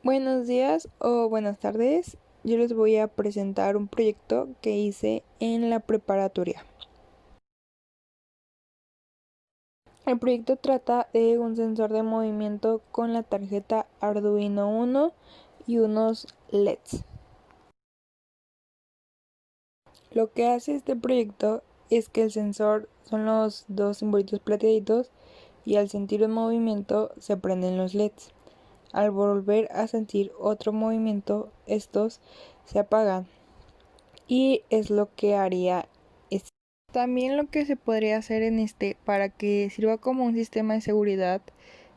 Buenos días o buenas tardes. Yo les voy a presentar un proyecto que hice en la preparatoria. El proyecto trata de un sensor de movimiento con la tarjeta Arduino Uno y unos LEDs. Lo que hace este proyecto es que el sensor son los dos simbolitos plateaditos y al sentir un movimiento se prenden los LEDs. Al volver a sentir otro movimiento, estos se apagan y es lo que haría este. También lo que se podría hacer en este para que sirva como un sistema de seguridad,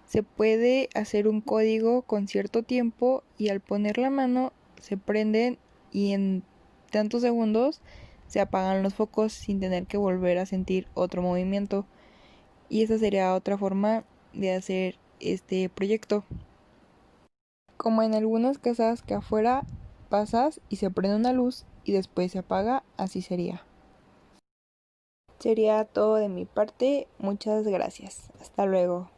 se puede hacer un código con cierto tiempo y al poner la mano se prenden y en tantos segundos se apagan los focos sin tener que volver a sentir otro movimiento. Y esa sería otra forma de hacer este proyecto. Como en algunas casas que afuera pasas y se prende una luz y después se apaga, así sería. Sería todo de mi parte. Muchas gracias. Hasta luego.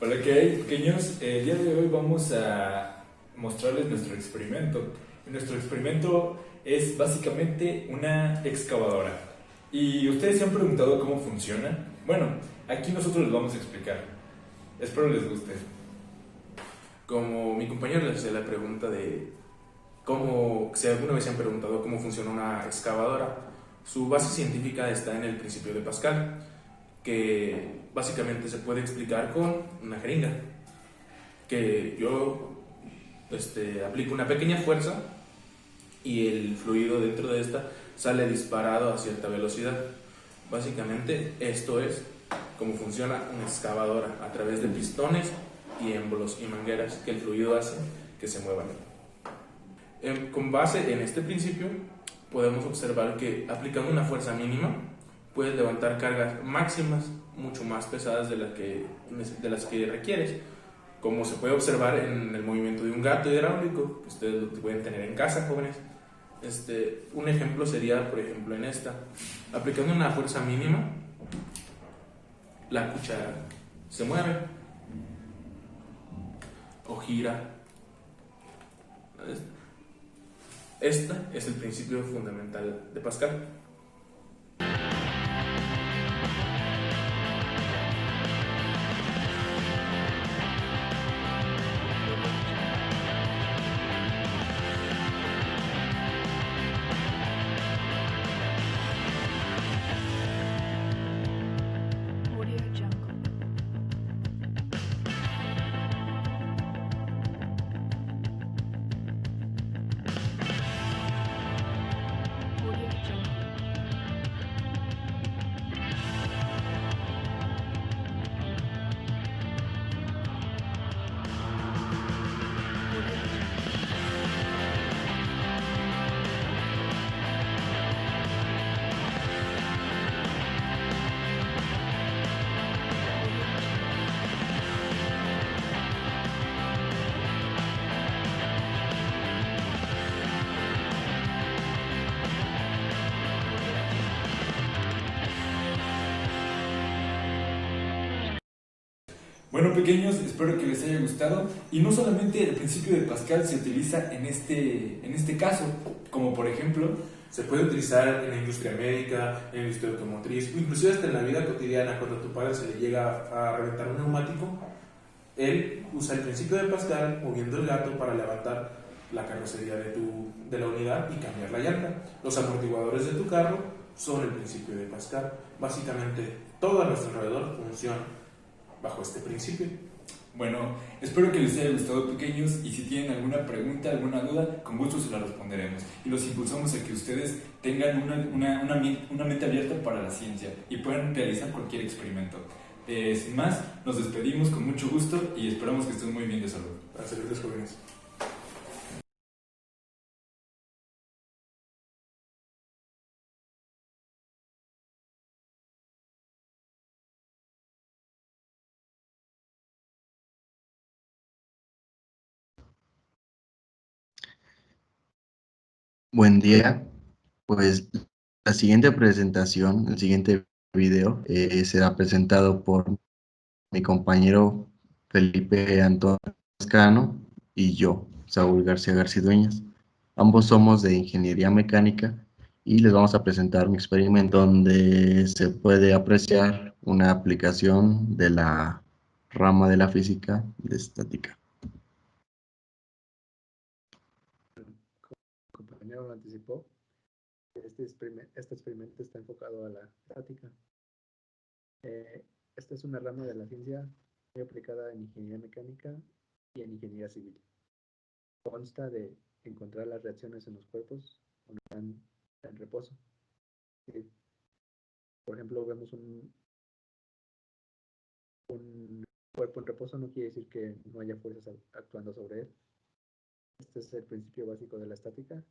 Hola, ¿qué hay, pequeños? El día de hoy vamos a mostrarles nuestro experimento. Nuestro experimento es básicamente una excavadora. ¿Y ustedes se han preguntado cómo funciona? Bueno, aquí nosotros les vamos a explicar. Espero les guste. Como mi compañero les hacía la pregunta de cómo, si alguna vez se han preguntado cómo funciona una excavadora, su base científica está en el principio de Pascal, que básicamente se puede explicar con una jeringa, que yo aplico una pequeña fuerza y el fluido dentro de esta sale disparado a cierta velocidad. Básicamente esto es cómo funciona una excavadora, a través de pistones y émbolos y mangueras que el fluido hace que se muevan. Con base en este principio podemos observar que aplicando una fuerza mínima puedes levantar cargas máximas mucho más pesadas de las que requieres, como se puede observar en el movimiento de un gato hidráulico que ustedes lo pueden tener en casa, jóvenes. Un ejemplo sería, por ejemplo, en esta, aplicando una fuerza mínima, la cuchara se mueve o gira. Este es el principio fundamental de Pascal. Bueno, pequeños, espero que les haya gustado. Y no solamente el principio de Pascal se utiliza en este caso, como por ejemplo, Se puede utilizar en la industria médica, en la industria automotriz, o inclusive hasta en la vida cotidiana. Cuando a tu padre se le llega a reventar un neumático, él usa el principio de Pascal moviendo el gato para levantar la carrocería de la unidad y cambiar la llanta. Los amortiguadores de tu carro son el principio de Pascal. Básicamente todo a nuestro alrededor funciona bajo este principio. bueno, espero que les haya gustado, pequeños, y si tienen alguna pregunta, alguna duda, con gusto se la responderemos. Y los impulsamos a que ustedes tengan una mente abierta para la ciencia y puedan realizar cualquier experimento. Sin más, nos despedimos con mucho gusto y esperamos que estén muy bien de salud. Para servirles, jóvenes. Buen día. Pues la siguiente presentación, el siguiente video, será presentado por mi compañero Felipe Antonio Toscano y yo, Saúl García Garcidueñas. Ambos somos de Ingeniería Mecánica y les vamos a presentar un experimento donde se puede apreciar una aplicación de la rama de la física de estática. El compañero lo anticipó. Este experimento está enfocado a la estática. Esta es una rama de la ciencia muy aplicada en ingeniería mecánica y en ingeniería civil. Consta de encontrar las reacciones en los cuerpos cuando están en reposo. Por ejemplo, vemos un cuerpo en reposo, no quiere decir que no haya fuerzas actuando sobre él. Este es el principio básico de la estática,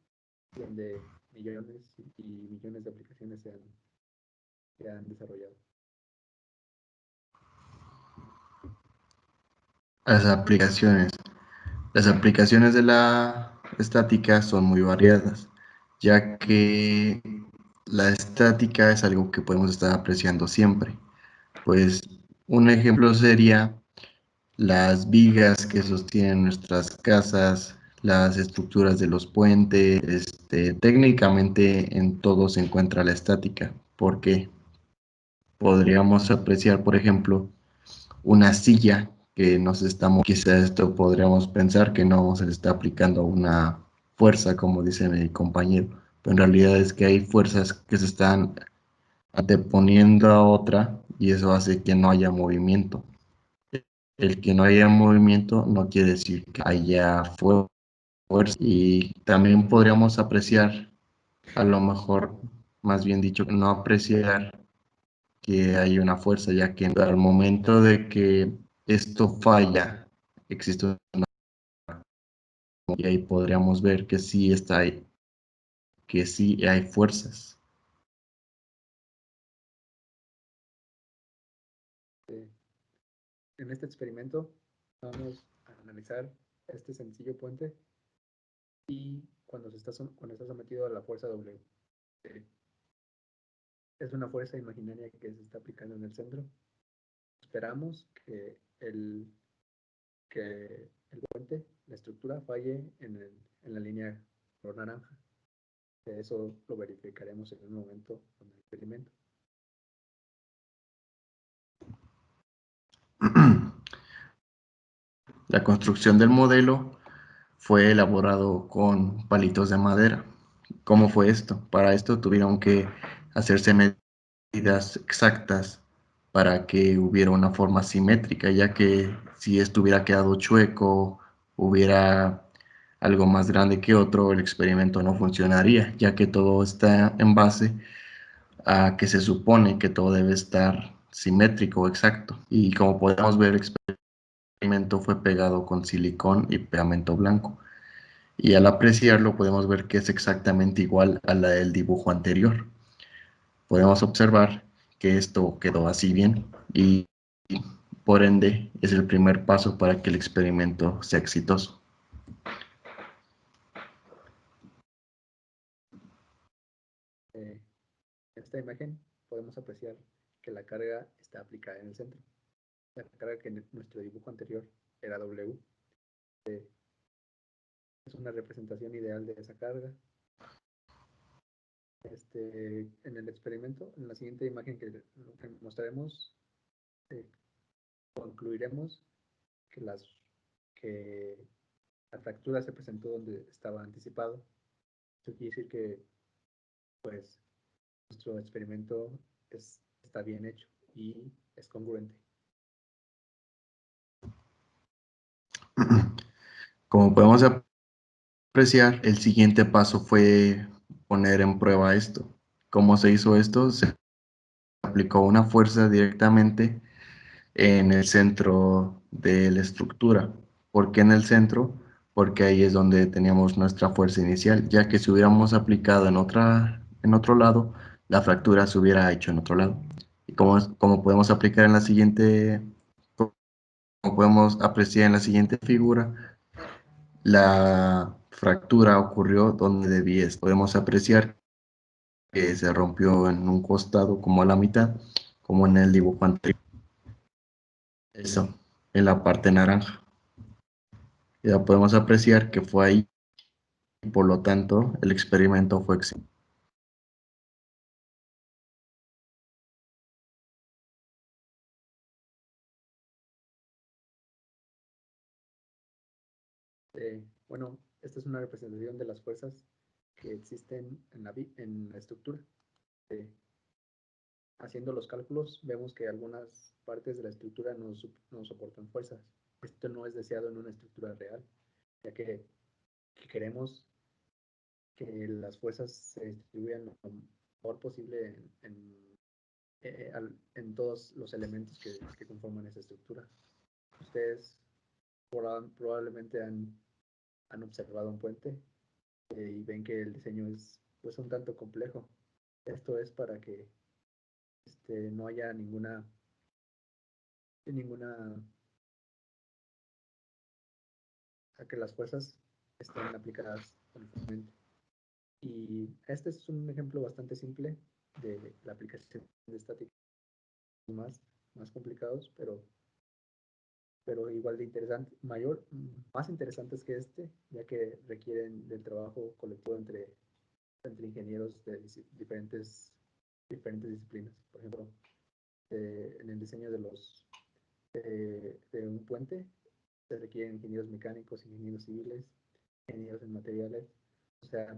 donde millones y millones de aplicaciones se han desarrollado. Las aplicaciones. Las aplicaciones de la estática son muy variadas, ya que la estática es algo que podemos estar apreciando siempre. Pues un ejemplo sería las vigas que sostienen nuestras casas, las estructuras de los puentes. Técnicamente en todo se encuentra la estática, porque podríamos apreciar, por ejemplo, una silla que nos estamos, quizá esto podríamos pensar que no se le está aplicando una fuerza, como dice mi compañero, pero en realidad es que hay fuerzas que se están anteponiendo a otra y eso hace que no haya movimiento. El que no haya movimiento no quiere decir que haya fuerza, y también podríamos apreciar, a lo mejor, más bien dicho, no apreciar que hay una fuerza, ya que al momento de que esto falla, existe una, y ahí podríamos ver que sí está ahí, que sí hay fuerzas. En este experimento vamos a analizar este sencillo puente y cuando está sometido a la fuerza W. Es una fuerza imaginaria que se está aplicando en el centro. Esperamos que el puente, la estructura, falle en la línea color naranja. Eso lo verificaremos en un momento con el experimento. La construcción del modelo fue elaborado con palitos de madera. ¿Cómo fue esto? Para esto tuvieron que hacerse medidas exactas para que hubiera una forma simétrica, ya que si esto hubiera quedado chueco, hubiera algo más grande que otro, el experimento no funcionaría, ya que todo está en base a que se supone que todo debe estar simétrico, exacto. Y como podemos ver, el experimento fue pegado con silicón y pegamento blanco. Y al apreciarlo podemos ver que es exactamente igual a la del dibujo anterior. Podemos observar que esto quedó así bien y por ende es el primer paso para que el experimento sea exitoso. En esta imagen podemos apreciar que la carga está aplicada en el centro. La carga que en nuestro dibujo anterior era W. Es una representación ideal de esa carga. En el experimento, en la siguiente imagen que mostraremos, concluiremos que que la fractura se presentó donde estaba anticipado. Eso quiere decir que pues nuestro experimento está bien hecho y es congruente. Como podemos apreciar, el siguiente paso fue poner en prueba esto. ¿Cómo se hizo esto? Se aplicó una fuerza directamente en el centro de la estructura. ¿Por qué en el centro? Porque ahí es donde teníamos nuestra fuerza inicial, ya que si hubiéramos aplicado en otro lado, la fractura se hubiera hecho en otro lado. Y como podemos aplicar en la siguiente, como podemos apreciar en la siguiente figura, la fractura ocurrió donde debía estar. Podemos apreciar que se rompió en un costado como a la mitad, como en el dibujo anterior. Eso, en la parte naranja. Ya podemos apreciar que fue ahí y por lo tanto el experimento fue exitoso. Bueno, esta es una representación de las fuerzas que existen en la estructura. Haciendo los cálculos, vemos que algunas partes de la estructura no soportan fuerzas. Esto no es deseado en una estructura real, ya que queremos que las fuerzas se distribuyan lo mejor posible en todos los elementos que conforman esa estructura. Ustedes probablemente han observado un puente y ven que el diseño es pues un tanto complejo. Esto es para que no haya ninguna a que las fuerzas estén aplicadas uniformemente. Y este es un ejemplo bastante simple de la aplicación de estática, más complicados, pero igual de interesante, más interesantes que ya que requieren del trabajo colectivo entre ingenieros de diferentes disciplinas. Por ejemplo, en el diseño de un puente se requieren ingenieros mecánicos, ingenieros civiles, ingenieros en materiales. O sea,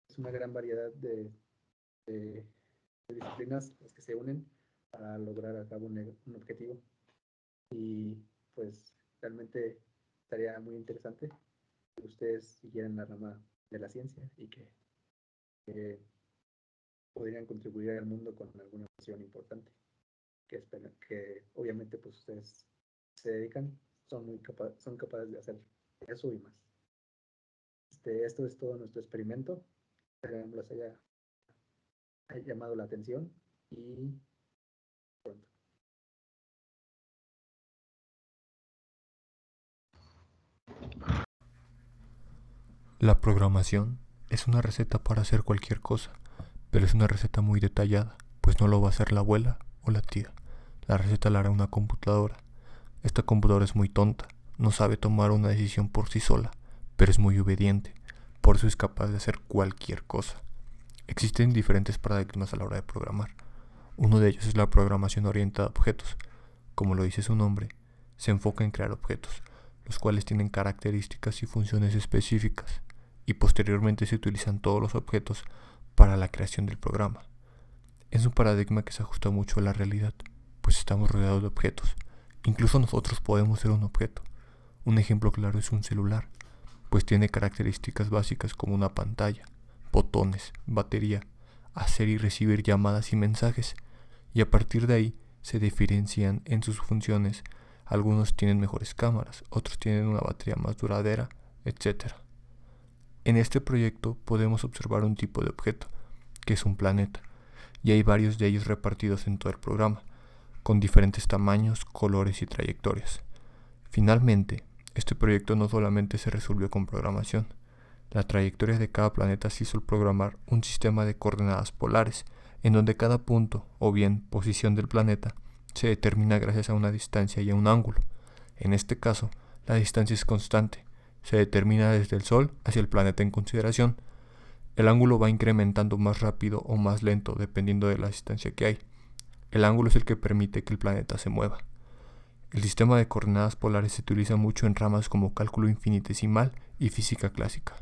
es una gran variedad de disciplinas las que se unen para lograr a cabo un objetivo. Y pues realmente estaría muy interesante que ustedes siguieran la rama de la ciencia y que podrían contribuir al mundo con alguna acción importante que obviamente pues ustedes se dedican, son capaces de hacer eso y más. Esto es todo nuestro experimento. Espero que les haya llamado la atención y pronto. La programación es una receta para hacer cualquier cosa, pero es una receta muy detallada, pues no lo va a hacer la abuela o la tía. La receta la hará una computadora. Esta computadora es muy tonta, no sabe tomar una decisión por sí sola, pero es muy obediente, por eso es capaz de hacer cualquier cosa. Existen diferentes paradigmas a la hora de programar. Uno de ellos es la programación orientada a objetos. Como lo dice su nombre, se enfoca en crear objetos, los cuales tienen características y funciones específicas, y posteriormente se utilizan todos los objetos para la creación del programa. Es un paradigma que se ajusta mucho a la realidad, pues estamos rodeados de objetos. Incluso nosotros podemos ser un objeto. Un ejemplo claro es un celular, pues tiene características básicas como una pantalla, botones, batería, hacer y recibir llamadas y mensajes, y a partir de ahí se diferencian en sus funciones. Algunos tienen mejores cámaras, otros tienen una batería más duradera, etc. En este proyecto podemos observar un tipo de objeto, que es un planeta, y hay varios de ellos repartidos en todo el programa, con diferentes tamaños, colores y trayectorias. Finalmente, este proyecto no solamente se resolvió con programación. La trayectoria de cada planeta se hizo al programar un sistema de coordenadas polares, en donde cada punto, o bien posición del planeta, se determina gracias a una distancia y a un ángulo. En este caso, la distancia es constante, se determina desde el Sol hacia el planeta en consideración. El ángulo va incrementando más rápido o más lento dependiendo de la distancia que hay. El ángulo es el que permite que el planeta se mueva. El sistema de coordenadas polares se utiliza mucho en ramas como cálculo infinitesimal y física clásica.